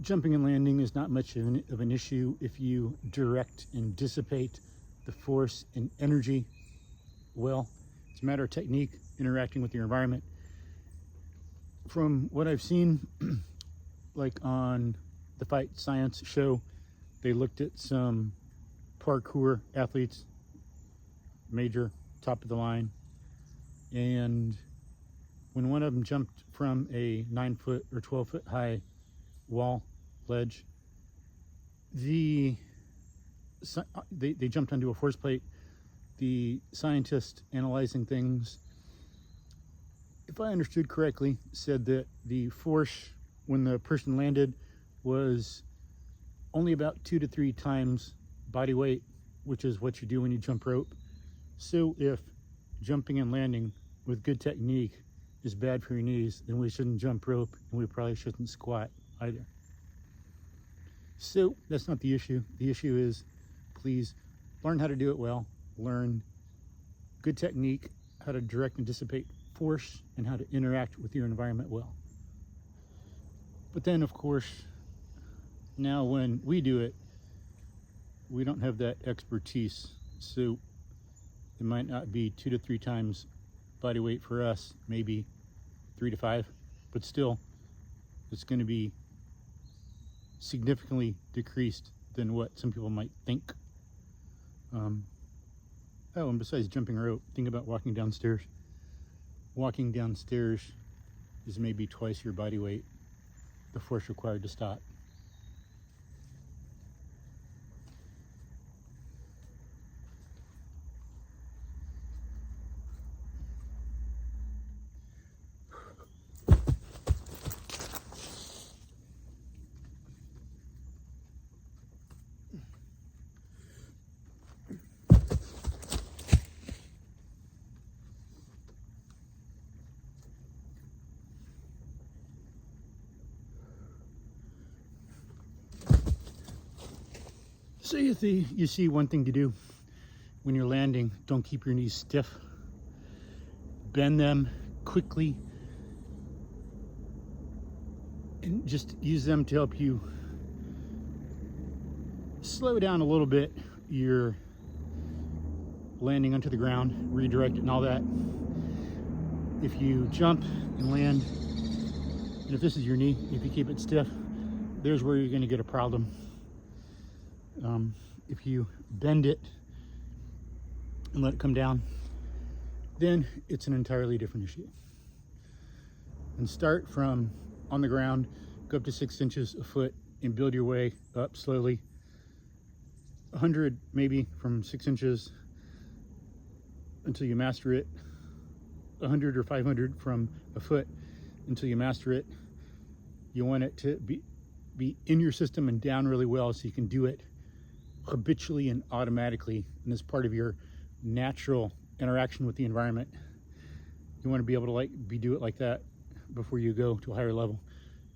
jumping and landing is not much of an issue if you direct and dissipate the force and energy well. It's a matter of technique, interacting with your environment. From what I've seen, like on the Fight Science show, they looked at some parkour athletes, major, top of the line, and when one of them jumped from a 9-foot or 12-foot high wall ledge, they jumped onto a force plate. The scientist analyzing things, if I understood correctly, said that the force when the person landed was only about 2 to 3 times body weight, which is what you do when you jump rope. So if jumping and landing with good technique is bad for your knees, then we shouldn't jump rope, and we probably shouldn't squat either. So that's not the issue. The issue is, please learn how to do it well, learn good technique, how to direct and dissipate force, and how to interact with your environment well. But then, of course, now when we do it, we don't have that expertise, so it might not be 2 to 3 times body weight for us, maybe 3 to 5, but still it's going to be significantly decreased than what some people might think. Oh, and besides jumping rope, think about walking downstairs. Walking downstairs is maybe twice your body weight, the force required to stop. So you see one thing to do when you're landing: don't keep your knees stiff. Bend them quickly and just use them to help you slow down a little bit your landing onto the ground, redirect it and all that. If you jump and land, and if this is your knee, if you keep it stiff, there's where you're going to get a problem. If you bend it and let it come down, then it's an entirely different issue. And start from on the ground, go up to 6 inches a foot, and build your way up slowly. 100 maybe from 6 inches until you master it. 100 or 500 from a foot until you master it. You want it to be in your system and down really well, so you can do it habitually and automatically, and as part of your natural interaction with the environment. You want to be able to do it like that before you go to a higher level.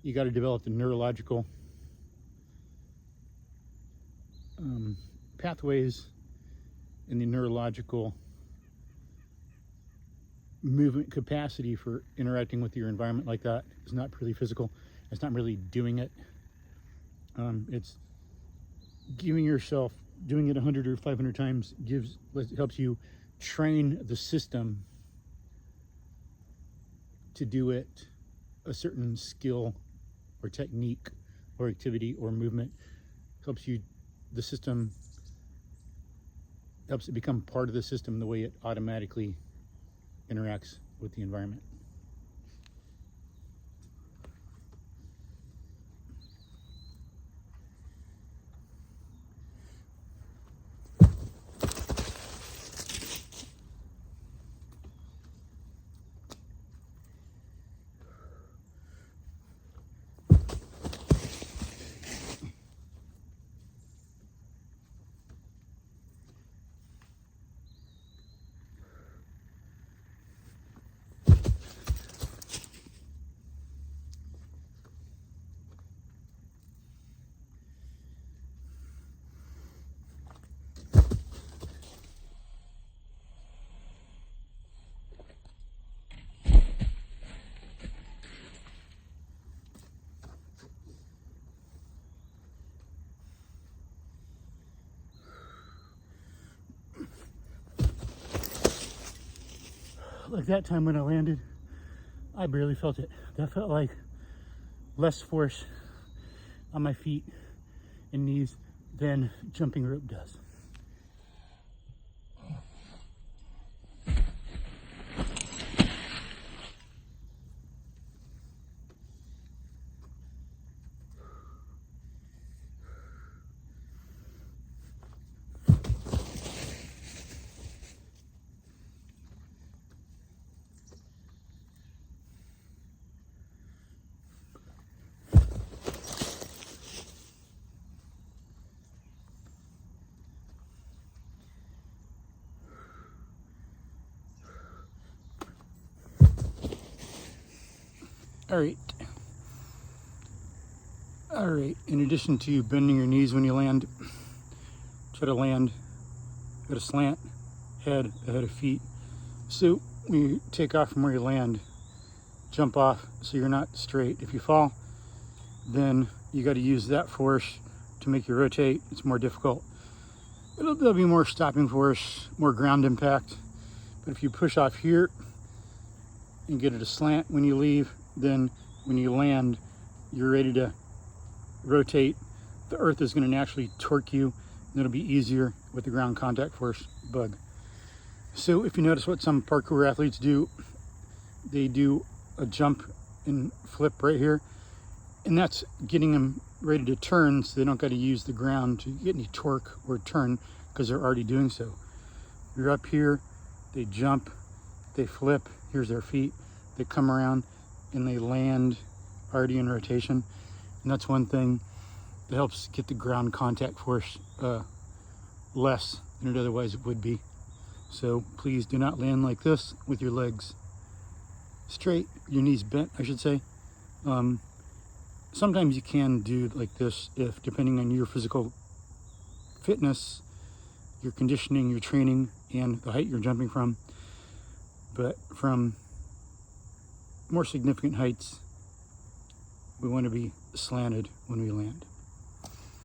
You got to develop the neurological pathways and the neurological movement capacity for interacting with your environment like that. It's not really physical. It's not really doing it. It's giving yourself, doing it 100 or 500 times helps you train the system to do it a certain skill or technique or activity or movement. Helps you, the system helps it become part of the system the way it automatically interacts with the environment. like that time when I landed, I barely felt it. That felt like less force on my feet and knees than jumping rope does. All right, in addition to bending your knees when you land, try to land at a slant, head ahead of feet. So when you take off from where you land, jump off so you're not straight. If you fall, then you got to use that force to make you rotate. It's more difficult. There'll be more stopping force, more ground impact. But if you push off here and get it a slant when you leave, then when you land, you're ready to rotate. The earth is going to naturally torque you, and it'll be easier with the ground contact force bug. So if you notice what some parkour athletes do, they do a jump and flip right here, and that's getting them ready to turn so they don't got to use the ground to get any torque or turn because they're already doing so. You're up here, they jump, they flip, here's their feet, they come around and they land already in rotation. And that's one thing that helps get the ground contact force less than it otherwise would be. So please do not land like this with your legs straight, your knees bent, I should say. Sometimes you can do like this if, depending on your physical fitness, your conditioning, your training, and the height you're jumping from. But from more significant heights, we want to be slanted when we land.